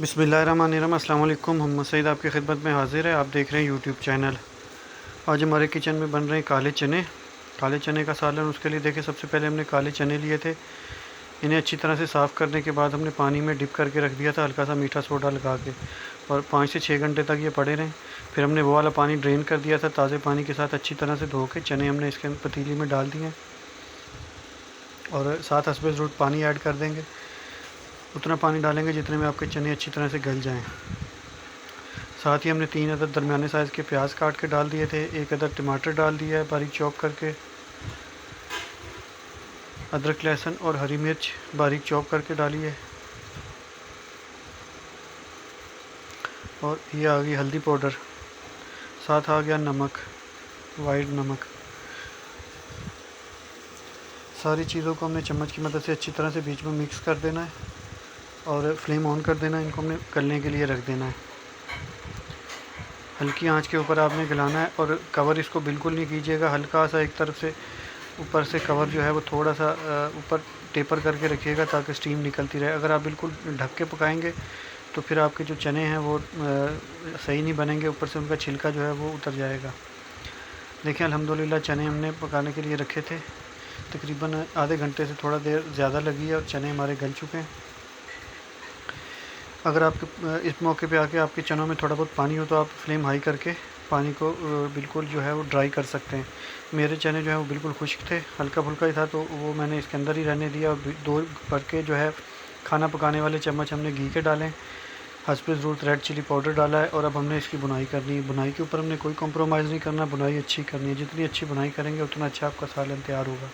बिस्मिल्लाहिर्रहमानिर्रहीम। अस्सलाम वालेकुम। मोहम्मद सईद आपकी खिदमत में हाज़िर है। आप देख रहे हैं यूट्यूब चैनल। आज हमारे किचन में बन रहे हैं काले चने। काले चने का सालन। उसके लिए देखिए, सबसे पहले हमने काले चने लिए थे। इन्हें अच्छी तरह से साफ़ करने के बाद हमने पानी में डिप करके रख दिया था, हल्का सा मीठा सोडा लगा के, और 5 से 6 घंटे तक ये पड़े रहें। फिर हमने वो वाला पानी ड्रेन कर दिया था, ताज़े पानी के साथ अच्छी तरह से धो के चने हमने इसके पतीली में डाल दिए और साथ हस्बे ज़रूरत पानी ऐड कर देंगे। उतना पानी डालेंगे जितने में आपके चने अच्छी तरह से गल जाएं। साथ ही हमने 3 अदद दरमियाने साइज़ के प्याज काट के डाल दिए थे। 1 अदद टमाटर डाल दिया है बारीक चॉप करके। अदरक, लहसुन और हरी मिर्च बारीक चॉप करके डाली है। और ये आ गई हल्दी पाउडर, साथ आ गया नमक, वाइट नमक। सारी चीज़ों को हमने चम्मच की मदद से अच्छी तरह से बीच में मिक्स कर देना है और फ्लेम ऑन कर देना है। इनको हमने गलने के लिए रख देना है। हल्की आंच के ऊपर आपने गलाना है और कवर इसको बिल्कुल नहीं कीजिएगा। हल्का सा एक तरफ से ऊपर से कवर जो है वो थोड़ा सा ऊपर टेपर करके रखिएगा ताकि स्टीम निकलती रहे। अगर आप बिल्कुल ढक के पकाएंगे तो फिर आपके जो चने हैं वो सही नहीं बनेंगे, ऊपर से उनका छिलका जो है वो उतर जाएगा। देखिए, अल्हम्दुलिल्लाह चने हमने पकाने के लिए रखे थे। तकरीबन आधे घंटे से थोड़ा देर ज़्यादा लगी है और चने हमारे गल चुके हैं। अगर आपके इस मौके पे आके आपके चनों में थोड़ा बहुत पानी हो तो आप फ्लेम हाई करके पानी को बिल्कुल जो है वो ड्राई कर सकते हैं। मेरे चने जो है वो बिल्कुल खुश्क थे, हल्का फुल्का ही था, तो वो मैंने इसके अंदर ही रहने दिया। और 2 भर के जो है खाना पकाने वाले चम्मच हमने घी के डालें। हस्बे ज़रूरत रेड चिली पाउडर डाला है और अब हमने इसकी बुनाई करनी है। बुनाई के ऊपर हमने कोई कॉम्प्रोमाइज़ नहीं करना, बुनाई अच्छी करनी है। जितनी अच्छी बुनाई करेंगे उतना अच्छा आपका सालन तैयार होगा।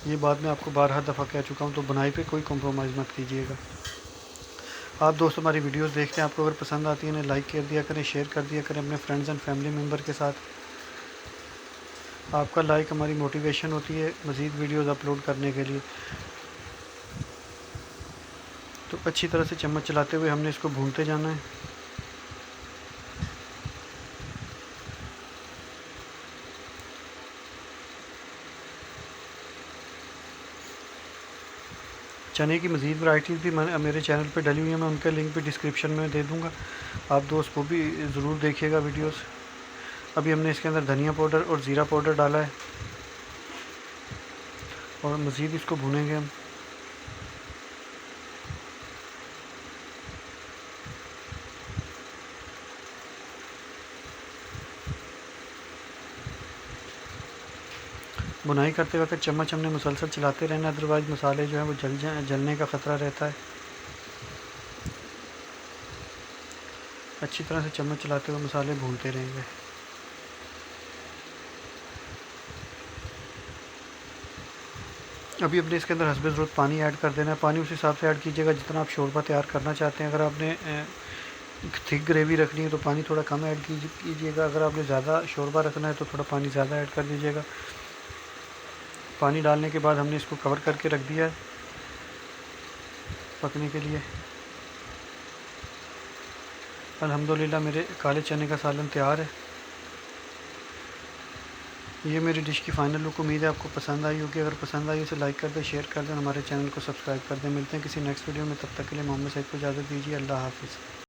ये बात मैं आपको 12 दफ़ा कह चुका हूँ, तो बुनाई पे कोई कॉम्प्रोमाइज़ मत कीजिएगा। आप दोस्त हमारी वीडियोस देखते हैं, आपको अगर पसंद आती है इन्हें लाइक कर दिया करें, शेयर कर दिया करें अपने फ्रेंड्स एंड फैमिली मेम्बर के साथ। आपका लाइक हमारी मोटिवेशन होती है मज़ीद वीडियोस अपलोड करने के लिए। तो अच्छी तरह से चम्मच चलाते हुए हमने इसको भूनते जाना है। चने की मज़ीद वैरायटीज़ भी मेरे चैनल पे डली हुई है, मैं उनका लिंक भी डिस्क्रिप्शन में दे दूँगा। आप दोस्त वो भी ज़रूर देखिएगा वीडियोस। अभी हमने इसके अंदर धनिया पाउडर और ज़ीरा पाउडर डाला है और मज़ीद इसको भूनेंगे हम। बुनाई करते वक्त चम्मच हमने मुसलसल चलाते रहना, अदरवाइज़ मसाले जो हैं वो जलने का ख़तरा रहता है। अच्छी तरह से चम्मच चलाते हुए मसाले भूनते रहेंगे। अभी अपने इसके अंदर हस्बे ज़रूरत पानी ऐड कर देना है। पानी उस हिसाब से ऐड कीजिएगा जितना आप शोरबा तैयार करना चाहते हैं। अगर आपने थिक ग्रेवी रखनी है तो पानी थोड़ा कम ऐड कीजिएगा। अगर आपने ज़्यादा शोरबा रखना है तो थोड़ा पानी ज़्यादा ऐड कर दीजिएगा। पानी डालने के बाद हमने इसको कवर करके रख दिया है पकने के लिए। अल्हम्दुलिल्लाह मेरे काले चने का सालन तैयार है। ये मेरी डिश की फ़ाइनल लुक। उम्मीद है आपको पसंद आई होगी। अगर पसंद आई उसे लाइक कर दें, शेयर कर दें, हमारे चैनल को सब्सक्राइब कर दें। मिलते हैं किसी नेक्स्ट वीडियो में, तब तक के लिए मोहम्मद सईद को इजाज़त दीजिए। अल्लाह हाफ़िज़।